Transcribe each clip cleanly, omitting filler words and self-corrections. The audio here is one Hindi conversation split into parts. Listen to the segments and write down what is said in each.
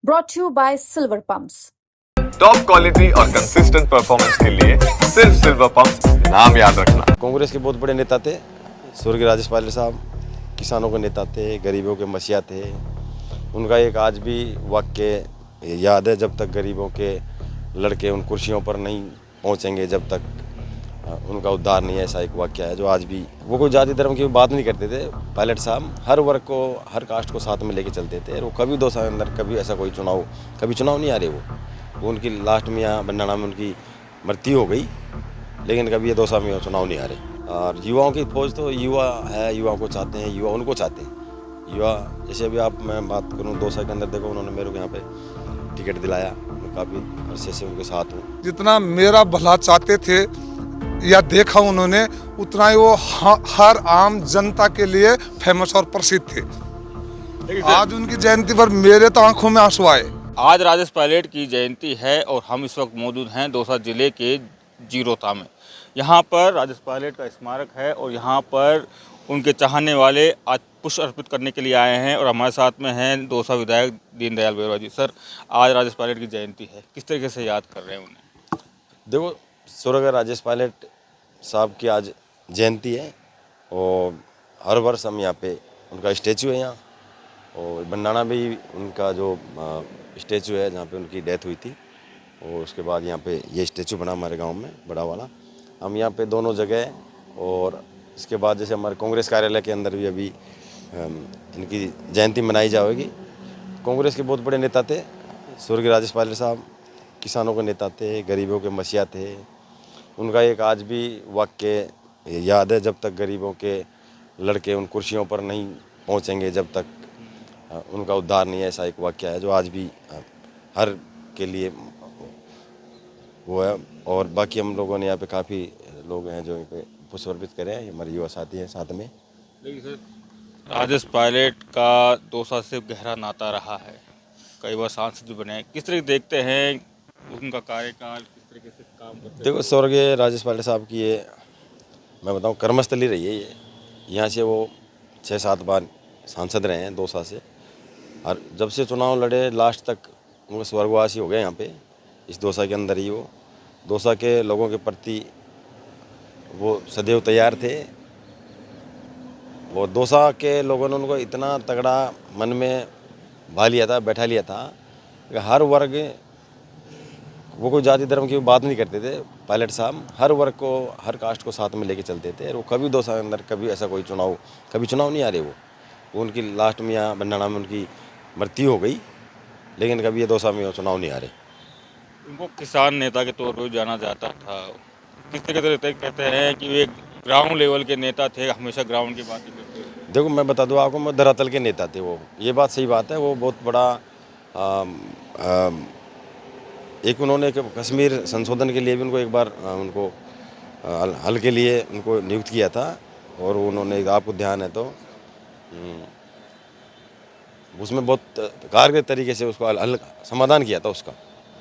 brought to you by Silver Pumps. Top quality और कंसिस्टेंट परफॉर्मेंस के लिए सिर्फ सिल्वर पंप्स नाम याद रखना। कांग्रेस के बहुत बड़े नेता थे, स्वर्गीय राजेश पायलट साहब। किसानों के नेता थे, गरीबों के मसीहा थे। उनका एक आज भी वाक्य याद है, जब तक गरीबों के लड़के उन कुर्सियों पर नहीं पहुंचेंगे, जब तक उनका उद्धार नहीं है। ऐसा एक वाक्य है जो आज भी, वो कोई जाति धर्म की बात नहीं करते थे। पायलट साहब हर वर्ग को, हर कास्ट को साथ में लेके चलते थे। वो कभी 2 साल के अंदर कभी ऐसा कोई कभी चुनाव नहीं आ रहे। वो उनकी लास्ट में यहाँ बंडाना में उनकी मृत्यु हो गई, लेकिन कभी ये 2 साल में चुनाव नहीं आ रहे। और युवाओं की फौज तो युवा है, युवाओं को चाहते हैं, युवा उनको चाहते हैं। युवा जैसे अभी मैं बात करूँ 2 साल के अंदर, देखो उन्होंने मेरे को यहाँ पे टिकट दिलाया, मैं काफ़ी अरसे से उनके साथ हूँ। जितना मेरा भला चाहते थे या देखा उन्होंने, उतना ही वो हर आम जनता के लिए फेमस और प्रसिद्ध थे। आज उनकी जयंती पर मेरे तो आंखों में आंसू आए। आज राजेश पायलट की जयंती है और हम इस वक्त मौजूद हैं दौसा जिले के जीरोता में। यहाँ पर राजेश पायलट का स्मारक है और यहाँ पर उनके चाहने वाले आज पुष्प अर्पित करने के लिए आए हैं। और हमारे साथ में हैं दौसा विधायक दीनदयाल बेरवा जी। सर, आज राजेश पायलट की जयंती है, किस तरीके से याद कर रहे हैं उन्हें? देखो, स्वर्गीय राजेश पायलट साहब की आज जयंती है और हर वर्ष हम यहाँ पे उनका स्टैचू है यहाँ, और बंडाना भी उनका जो स्टैचू है जहाँ पे उनकी डेथ हुई थी, और उसके बाद यहाँ पे ये स्टैचू बना हमारे गांव में बड़ा वाला। हम यहाँ पे दोनों जगह, और इसके बाद जैसे हमारे कांग्रेस कार्यालय के अंदर भी अभी इनकी जयंती मनाई जाएगी। कांग्रेस के बहुत बड़े नेता थे, स्वर्गीय राजेश पायलट साहब। किसानों के नेता थे, गरीबों के मसीहा थे। उनका एक आज भी वाक्य याद है, जब तक गरीबों के लड़के उन कुर्सियों पर नहीं पहुंचेंगे, जब तक उनका उद्धार नहीं है। ऐसा एक वाक्य है जो आज भी हर के लिए वो है। और बाकी हम लोगों ने यहाँ पे काफ़ी लोग हैं जो यहाँ पे पुष्प अर्पित करे हैं, हमारे युवा साथी हैं साथ में। देखिए सर, राजेश पायलट का दौसा से गहरा नाता रहा है, कई बार सांसद भी बने। किस तरह देखते हैं उनका कार्यकाल, किस तरीके से काम करते हैं? देखो, स्वर्गीय राजेश पायलट साहब की ये मैं बताऊँ कर्मस्थली रही है ये। यहाँ से वो 6-7 बार सांसद रहे हैं दौसा से, और जब से चुनाव लड़े लास्ट तक उनका स्वर्गवासी हो गए यहाँ पे, इस दौसा के अंदर ही। वो दौसा के लोगों के प्रति वो सदैव तैयार थे। वो दौसा के लोगों ने उनको इतना तगड़ा मन में भा लिया था, बैठा लिया था कि हर वर्ग, वो कोई जाति धर्म की बात नहीं करते थे। पायलट साहब हर वर्ग को, हर कास्ट को साथ में लेके चलते थे। और वो कभी 2 साल के अंदर कभी ऐसा कोई कभी चुनाव नहीं आ रहे। वो उनकी लास्ट में यहाँ बंडाना में उनकी मृत्यु हो गई, लेकिन कभी ये 2 साल में चुनाव नहीं आ रहे। उनको किसान नेता के तौर पर जाना जाता था। किस तरीके से कहते हैं कि वे ग्राउंड लेवल के नेता थे, हमेशा ग्राउंड की बातें करते थे। देखो, मैं बता दूँ आपको, मैं धरातल के नेता थे वो, ये बात सही बात है। वो बहुत बड़ा एक उन्होंने कश्मीर संशोधन के लिए भी उनको एक बार उनको हल के लिए उनको नियुक्त किया था, और उन्होंने, आपको ध्यान है तो उसमें बहुत कारगर तरीके से उसको हल समाधान किया था उसका,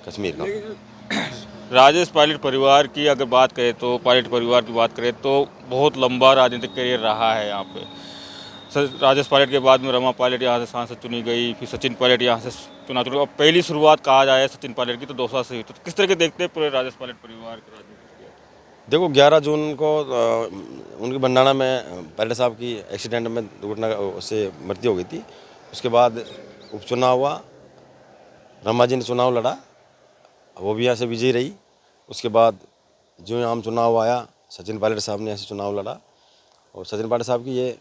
कश्मीर का। राजेश पायलट परिवार की अगर बात करें तो, पायलट परिवार की बात करें तो बहुत लंबा राजनीतिक करियर रहा है यहाँ पे। राजेश पायलट के बाद में रमा पायलट यहाँ से सांसद चुनी गई, फिर सचिन पायलट यहाँ से चुना। अब पहली शुरुआत कहा जाए सचिन पायलट की तो दौसा से हुई। तो किस तरह के देखते हैं पूरे राजेश पायलट परिवार के राजनीतिक? देखो, 11 जून को उनकी बंडाना में पायलट साहब की एक्सीडेंट में दुर्घटना से मृत्यु हो गई थी। उसके बाद उपचुनाव हुआ, रमा जी ने चुनाव लड़ा, वो भी यहाँ से विजयी रही। उसके बाद जो आम चुनाव आया, सचिन पायलट साहब ने यहाँ से चुनाव लड़ा। और सचिन पायलट साहब की ये,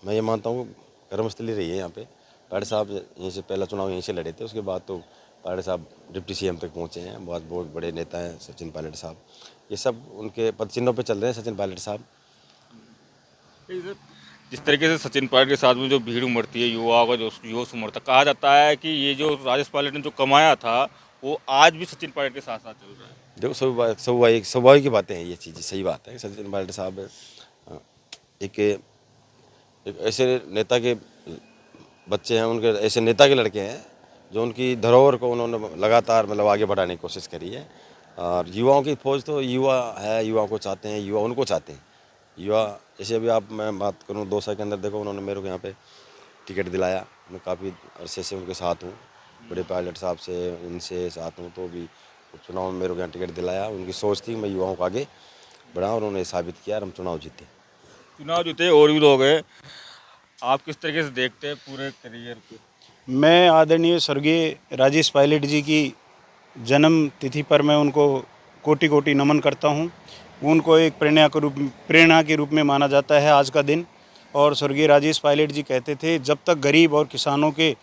मैं ये मानता हूँ, कर्मस्थली रही है यहाँ पे। पायलट साहब यहीं से पहला चुनाव यहीं से लड़े थे, उसके बाद तो पायलट साहब डिप्टी सीएम तक पहुँचे हैं। बहुत बड़े नेता हैं सचिन पायलट साहब। ये सब उनके पद चिन्हों पर चल रहे हैं सचिन पायलट साहब। जिस तरीके से सचिन पायलट के साथ में जो भीड़ उमड़ती है, युवाओं का जो युवा समर्थक, कहा जाता है कि ये जो राजेश पायलट ने जो कमाया था वो आज भी सचिन पायलट के साथ साथ चल रहा है। देखो, स्वाभाविक की बातें हैं, ये चीज़ सही बात है। सचिन पायलट साहब एक ऐसे नेता के बच्चे हैं, उनके ऐसे नेता के लड़के हैं जो उनकी धरोहर को उन्होंने लगातार आगे बढ़ाने की कोशिश करी है। और युवाओं की फौज तो युवा है, युवाओं को चाहते हैं, युवा उनको चाहते हैं। युवा जैसे अभी मैं बात करूं 2 साल के अंदर, देखो उन्होंने मेरे को यहाँ पे टिकट दिलाया, मैं काफ़ी अरसे से उनके साथ हूँ। बड़े पायलट साहब से, इनसे साथ हूँ, तो भी चुनाव में मेरे को यहाँ टिकट दिलाया। उनकी सोच थी कि मैं युवाओं को आगे बढ़ाऊँ, और उन्होंने साबित किया और हम चुनाव जीते। चुनाव जीते और भी लोग हैं, आप किस तरीके से देखते हैं पूरे करियर को? मैं आदरणीय स्वर्गीय राजेश पायलट जी की जन्म तिथि पर मैं उनको कोटि कोटि नमन करता हूं। उनको एक प्रेरणा के रूप में माना जाता है आज का दिन। और स्वर्गीय राजेश पायलट जी कहते थे, जब तक गरीब और किसानों के,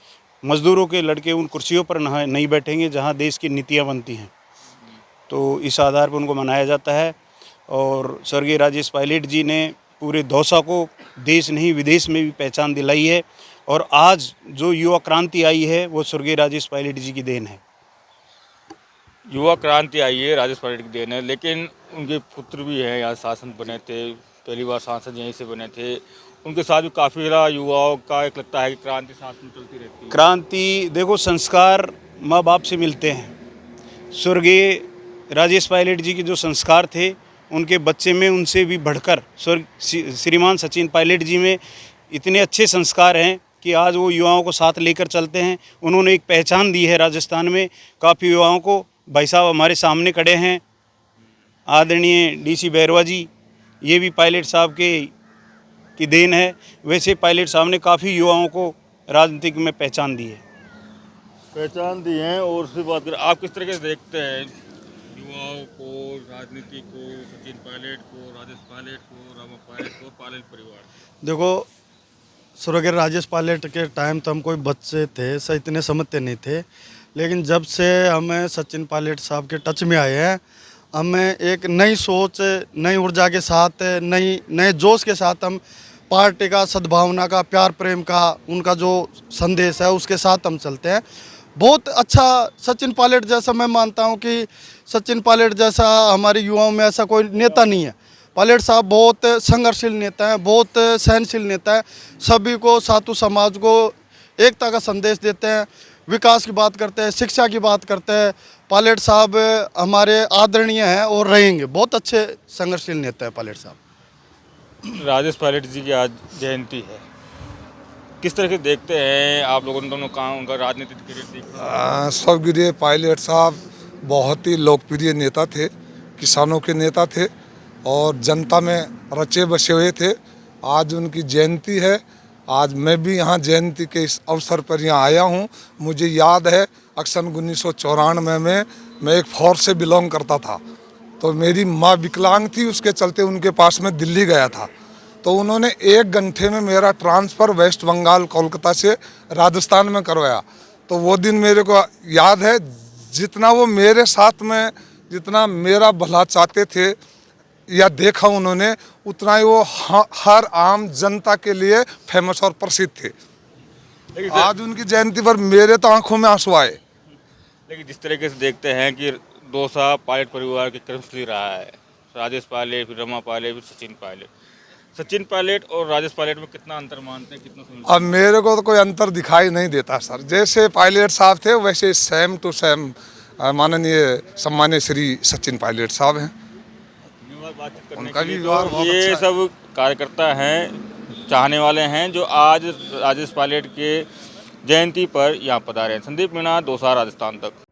मजदूरों के लड़के उन कुर्सियों पर नहीं बैठेंगे जहां देश की नीतियां बनती हैं, तो इस आधार पर उनको मनाया जाता है। और स्वर्गीय राजेश पायलट जी ने पूरे दौसा को देश नहीं विदेश में भी पहचान दिलाई है। और आज जो युवा क्रांति आई है वो स्वर्गीय राजेश पायलट जी की देन है। युवा क्रांति आई है, राजेश पायलट की देन है, लेकिन उनके पुत्र भी हैं, यहाँ सांसद बने थे, पहली बार सांसद यहीं से बने थे। उनके साथ भी काफ़ी युवाओं का एक लगता है कि क्रांति साथ में चलती रहती है। क्रांति देखो, संस्कार माँ बाप से मिलते हैं। स्वर्गीय राजेश पायलट जी के जो संस्कार थे उनके बच्चे में उनसे भी बढ़कर श्रीमान सचिन पायलट जी में इतने अच्छे संस्कार हैं कि आज वो युवाओं को साथ लेकर चलते हैं। उन्होंने एक पहचान दी है राजस्थान में काफ़ी युवाओं को। भाई साहब हमारे सामने खड़े हैं, आदरणीय डीसी बैरवा जी, ये भी पायलट साहब की देन है। वैसे पायलट साहब ने काफ़ी युवाओं को राजनीतिक में पहचान दी है। पहचान दी है। और उसकी बात करें, आप किस तरीके से देखते हैं युवाओं को, राजनीति को, सचिन पायलट को, राजेश पायलट को, रामा पायलट को, पायलट परिवार? देखो, स्वर्गीय राजेश पायलट के टाइम तो हम कोई बच्चे थे, सब इतने समझते नहीं थे। लेकिन जब से हमें सचिन पायलट साहब के टच में आए हैं, हमें एक नई सोच, नई ऊर्जा के साथ, नए जोश के साथ हम पार्टी का, सद्भावना का, प्यार प्रेम का, उनका जो संदेश है उसके साथ हम चलते हैं। बहुत अच्छा सचिन पायलट जैसा मैं मानता हूं कि सचिन पायलट जैसा हमारे युवाओं में ऐसा कोई नेता नहीं है। पायलट साहब बहुत संघर्षशील नेता हैं, बहुत सहनशील नेता है। सभी को, साधु समाज को एकता का संदेश देते हैं, विकास की बात करते हैं, शिक्षा की बात करते हैं। पायलट साहब हमारे आदरणीय हैं और रहेंगे। बहुत अच्छे संघर्षशील नेता है पायलट साहब। राजेश पायलट जी की आज जयंती है, किस तरह से देखते हैं आप लोगों ने दोनों काम, उनका राजनीतिक करियर देखा? स्वर्गीय पायलट साहब बहुत ही लोकप्रिय नेता थे, किसानों के नेता थे और जनता में रचे बसे हुए थे। आज उनकी जयंती है। आज मैं भी यहाँ जयंती के इस अवसर पर यहाँ आया हूँ। मुझे याद है अक्सन 1994 में मैं एक फौज से बिलोंग करता था, तो मेरी माँ विकलांग थी, उसके चलते उनके पास में दिल्ली गया था। तो उन्होंने 1 घंटे में मेरा ट्रांसफ़र वेस्ट बंगाल कोलकाता से राजस्थान में करवाया। तो वो दिन मेरे को याद है, जितना वो मेरे साथ में, जितना मेरा भला चाहते थे या देखा उन्होंने, उतना ही वो हर आम जनता के लिए फेमस और प्रसिद्ध थे। आज उनकी जयंती पर मेरे तो आंखों में आंसू आए। लेकिन जिस तरीके से देखते हैं कि दौसा पायलट परिवार के क्रमशः रहा है, राजेश पायलट, फिर रमा पायलट, फिर सचिन पायलट और राजेश पायलट में कितना अंतर मानते हैं, कितना समझते हैं? अब मेरे को तो कोई अंतर दिखाई नहीं देता सर। जैसे पायलट साहब थे वैसे सेम टू सेम माननीय सम्मानीय श्री सचिन पायलट साहब हैं। बातचीत करने उनका के लिए भी व्यवहार तो बहुत ये अच्छा है। सब कार्यकर्ता हैं, चाहने वाले हैं, जो आज राजेश पायलट के जयंती पर यहाँ पधारे हैं। संदीप मीणा, दौसा, राजस्थान तक।